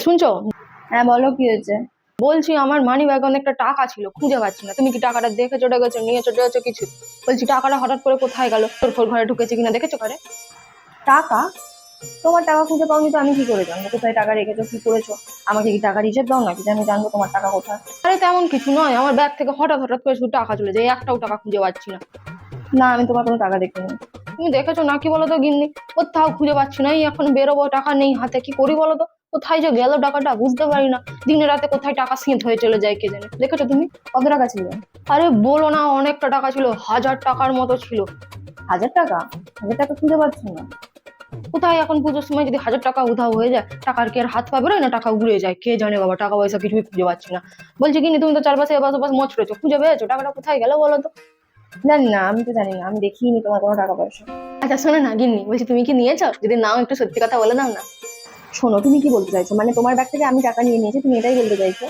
শুনছো? হ্যাঁ বলো, কি হয়েছে? বলছি আমার মানি ব্যাগে অনেকটা টাকা ছিল, খুঁজে পাচ্ছি না। তুমি কি টাকাটা দেখেছো টেকেছো, নিয়েছো টেকেছো কিছু? বলছি টাকাটা হঠাৎ করে কোথায় গেল? তোর ফোর ঘরে ঢুকেছে কিনা দেখেছো ঘরে? টাকা? তোমার টাকা খুঁজে পাওনি তো আমি কি করে জানবো কোথায় টাকা রেখেছো, কি করেছো? আমাকে কি টাকার হিসেব দাও নাকি যে আমি জানবো তোমার টাকা কোথায়? আরে তেমন কিছু নয়, আমার ব্যাগ থেকে হঠাৎ হঠাৎ করে শুধু টাকা চলে যায়, একটাও টাকা খুঁজে পাচ্ছি না। না, আমি তোমার কোনো টাকা দেখিনি। তুমি দেখেছো নাকি বলো তো গিন্নি? কোথাও খুঁজে পাচ্ছি না, এই এখন বেরোবো, টাকা নেই হাতে, কি করি বলো তো? কোথায় যে গেল টাকাটা বুঝতে পারি না। দিনে রাতে কোথায় টাকা সিঁধ হয়ে চলে যায় কে জানে। দেখেছো তুমি? কত টাকা ছিল? আরে বলো না, অনেকটা টাকা ছিল, 1000 টাকার মতো ছিল। 1000 টাকা? 1000 টাকা খুঁজে পাচ্ছ না? কোথায় এখন পুজোর সময় যদি 1000 টাকা উধাও হয়ে যায়, টাকার কি আর হাত পা বেরোয় না? টাকা উড়ে যায়, কে জানে বাবা, টাকা পয়সা কিছুই খুঁজে পাচ্ছি না। বলছি কি তুমি তো চারপাশে এবার ওপাশ মচড়েছো, খুঁজে পেয়েছো টাকাটা কোথায় গেল বলো তো? জানি না, আমি তো জানি না, আমি দেখিনি তোমার কোনো টাকা পয়সা। আচ্ছা শোনো না গিন্নি, বলছি তুমি কি নিয়েছো? যদি নাও একটু সত্যি কথা বলে দাও না। শোনো, তুমি কি বলতে চাইছো? মানে তোমার ব্যাগ থেকে আমি টাকা নিয়ে নিয়েছি, তুমি এটাই বলতে চাইছো?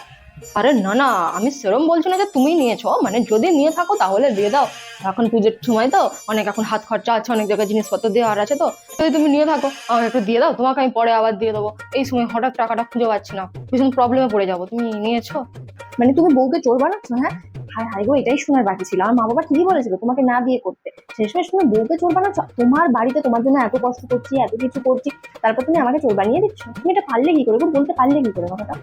আরে না না, আমি সেরম বলছি না যে তুমি নিয়েছো, মানে যদি নিয়ে থাকো তাহলে দিয়ে দাও। এখন পুজোর সময় তো অনেক এখন হাত খরচা আছে, অনেক জায়গায় জিনিসপত্র দেওয়ার আছে, তো যদি তুমি নিয়ে থাকো আমাকে একটু দিয়ে দাও, তোমাকে আমি পরে আবার দিয়ে দেবো। এই সময় হঠাৎ টাকাটা খুঁজে পাচ্ছি না, ভীষণ প্রবলেমে পড়ে যাবো। তুমি নিয়েছো? মানে তুমি বউকে চোর বানাচ্ছো? হ্যাঁ, হায় হায় গো, এটাই শোনার বাকি ছিল। আমার মা বাবা ঠিকই বলেছিল তোমাকে না বিয়ে করতে। শেষমেশ তুমি বউকে চোর বানাচ্ছ? তোমার বাড়িতে তোমার জন্য এত কষ্ট করছি, এত কিছু করছি, তারপর তুমি আমাকে চোর বানিয়ে দিচ্ছ? তুমি এটা পারলে কি করে গো? বলতে পারলে কি করে কথাটা?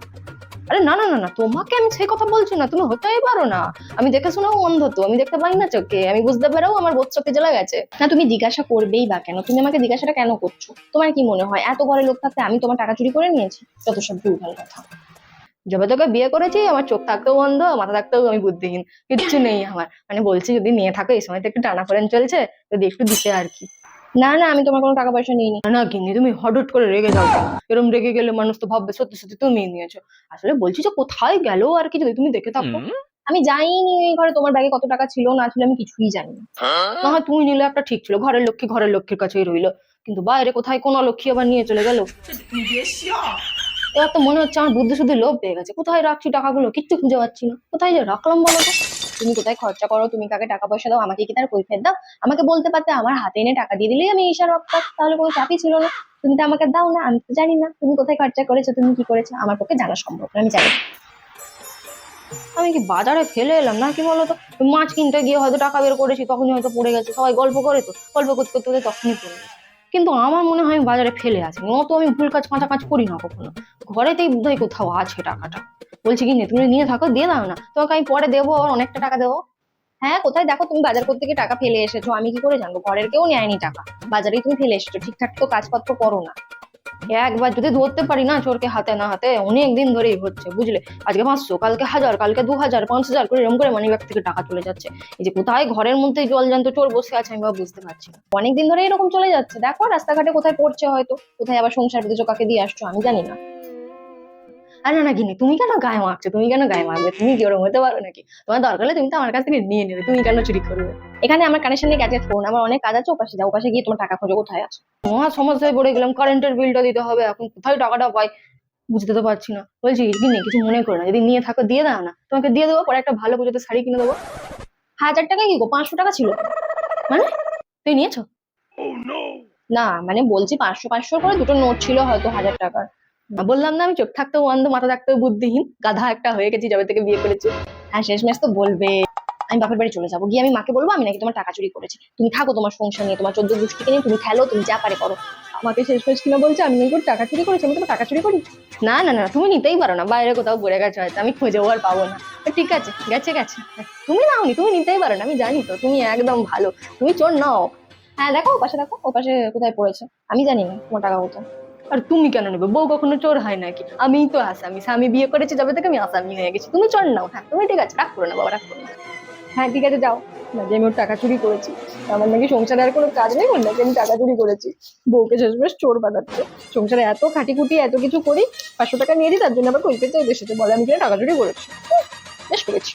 আরে না না না না, তোমাকে আমি সেই কথা বলছি না, তুমি হতেই পারো না। আমি দেখে শুনেও অন্ধ, তো আমি দেখতে পাই না চোখে, আমি বুঝতে পারো আমার বোধ চোখে জ্বলে গেছে। না, তুমি জিজ্ঞাসা করবেই বা কেন? তুমি আমাকে জিজ্ঞাসাটা কেন করছো? তোমার কি মনে হয় এত ঘরে লোক থাকতে আমি তোমার টাকা চুরি করে নিয়েছি? যত সব ভুলভাল কথা। যবে তোকে বিয়ে করেছি আমার চোখ থাকতেও অন্ধ, মাথা থাকতেও আমি বুদ্ধিহীন, কিচ্ছু নেই আমার। মানে বলছি যদি নিয়ে থাকো, এই সময় তো একটু টানাপোড়েন চলছে, যদি একটু দিতে আর কি। না না, আমি তোমার কোনো টাকা পয়সা নিইনি। না না গিন্নি, তুমি হঠাৎ করে রেগে যাও কেন? এরকম রেগে গেলে মানুষ তো ভাববে সত্যি সত্যি তুমি নিয়েছো। আসলে বলছি যে কোথায় গেল আর কি, যদি তুমি দেখে থাকো। আমি জানিনি এই ঘরে তোমার ব্যাগে কত টাকা ছিল না ছিল, আমি কিছুই জানি না। না হয় তুমি নিলে একটা ঠিক ছিল, ঘরের লক্ষ্মী ঘরের লক্ষ্মীর কাছেই রইলো, কিন্তু বাইরে কোথায় কোন লক্ষ্মী আবার নিয়ে চলে গেল। এবার তো মনে হচ্ছে আমার বুদ্ধি শুদ্ধি লোভ পেয়ে গেছে, কোথায় রাখছি টাকাগুলো কিচ্ছু খুঁজে পাচ্ছি না, কোথায় যে রাখলাম বলো তো? তুমি কোথায় খরচা করো, তুমি কাকে টাকা পয়সা দাও, আমাকে কি তার কৈফিয়ত দাও? আমাকে বলতে পারতে, আমার হাতে এনে টাকা দিয়ে দিলেই আমি ঈশার রক্তার, তাহলে কোনো চাপই ছিল না। তুমি তো আমাকে দাও না, আমি তো জানি না তুমি কোথায় খরচা করেছো, তুমি কি করেছো, আমার পক্ষে জানা সম্ভব না, আমি জানি না। আমি কি বাজারে ফেলে এলাম না কি বলতো? মাছ কিনতে গিয়ে হয়তো টাকা বের করেছি, তখনই হয়তো পড়ে গেছে, সবাই গল্প করে, তো গল্প করতে করতে করতে তখনই পড়ে গেছে। কিন্তু আমার মনে হয় আমি বাজারে ফেলে আসিনি, অত আমি ভুল কাজ কাঁচা কাজ করি না কখনো। ঘরেতেই বোধহয় কোথাও আছে টাকাটা। বলছি কি তুমি নিয়ে থাকো, দিয়ে দাও না, তোমাকে আমি পরে দেবো, আর অনেকটা টাকা দেবো। হ্যাঁ, কোথায় দেখো, তুমি বাজার করতে গিয়ে টাকা ফেলে এসেছো, আমি কি করে জানবো? ঘরের কেউ নেয়নি টাকা, বাজারেই তুমি ফেলে এসেছো, ঠিকঠাক তো কাজপত্র করো না। একবার যদি ধরতে পারি না চোরকে হাতে না হাতে, অনেক দিন ধরেই হচ্ছে বুঝলে। আজকে 500, কালকে 1000, কালকে 2000, 5000 করে এরকম করে মানি ব্যাগ থেকে টাকা চলে যাচ্ছে। এই যে কোথায় ঘরের মধ্যে জল জ্যান্ত চোর বসে আছে আমি বাবা বুঝতে পারছি না। অনেকদিন ধরে এরকম চলে যাচ্ছে, দেখো রাস্তাঘাটে কোথায় পড়ছে হয়তো, কোথায় আবার সংসার পেতেছো, কাকে দিয়ে আসছো আমি জানি না। আর না না গিনি, তুমি কেন গায়ে মারছো? তুমি কেন গায়ে মারবে? তুমি কি ওরকম হতে পারো নাকি? তোমার দরকার হলে তুমি তো আমার কাছ থেকে নিয়ে নেবে, তুমি কেন চুরি করবে? এখানে আমার কানেকশন নিয়ে গ্যাজেট করুন, আমার অনেক কাজ আছে, ওপাশে যাও, ওপাশে গিয়ে তোমার টাকা খোঁজো কোথায় আছে। মহা সমস্যায় পড়ে গেলাম, কারেন্টের বিলটা দিতে হবে, এখন কোথায় টাকাটা পাই বুঝতে তো পারছি না। বলছি গিনি কিছু মনে করো না, যদি নিয়ে থাকো দিয়ে দাও না, তোমাকে দিয়ে দেবো, পরে একটা ভালো পুজোতে শাড়ি কিনে দেবো। 1000 টাকা কি গো? 500 টাকা ছিল। মানে তুই নিয়েছো? না মানে বলছি, 500 500 করে দুটো নোট ছিল হয়তো 1000 টাকার। বললাম না আমি চোখ থাকতেও অন্ধ, মাথা থাকতেও বুদ্ধিহীন, গাধা একটা হয়ে গেছি যবে থেকে বিয়ে করেছি। হ্যাঁ, শেষমেশ তো বলবে। আমি বাপের বাড়ি চলে যাবো, গিয়ে আমি মাকে বলবো আমি নাকি তোমার টাকা চুরি করেছি। তুমি থাকো তোমার সংসার নিয়ে, তোমার 14 গোষ্ঠীকে নিয়ে তুমি খেলো, তুমি যা পারে করো। আমাকে শেষমেশ কিনা বলছে আমি নাকি ওর টাকা চুরি করেছি, আমি তোমার টাকা চুরি করি? না না না, তুমি নিতেই পারো না, বাইরে কোথাও পড়ে গেছে হয়তো, আমি খুঁজেও আর পাবো না। ঠিক আছে, গেছে গেছে। তুমি নাওনি, তুমি নিতেই পারো না, আমি জানি তো তুমি একদম ভালো, তুমি চোর নাও। হ্যাঁ দেখো, ওপাশে দেখো, ওপাশে কোথায় পড়েছে, আমি জানি না তোমার টাকা কোথায়। আর তুমি কেন নেবে? বউ কখনো চোর হয় নাকি? আমিই তো আসামি, স্বামী বিয়ে করেছি যবে থেকে আমি আসামি হয়ে গেছি, তুমি চোর নাও। হ্যাঁ তুমি ঠিক আছে, রাগ করো না বাবা, রাগ করো না। হ্যাঁ ঠিক আছে, যাও। না যে আমি ওর টাকা চুরি করেছি, আমার নাকি সংসারে আর কোনো কাজ নেই, ওর নাকি আমি টাকা চুরি করেছি। বউকে শেষমেশ চোর বানাচ্ছে। সংসারে এত খাটিখুটি এত কিছু করি, 500 টাকা নিয়ে দিই, তার জন্য আবার কৈফিয়ত চাই দেশেতে, বলে আমি কিনা টাকা চুরি করেছি। বেশ করেছি।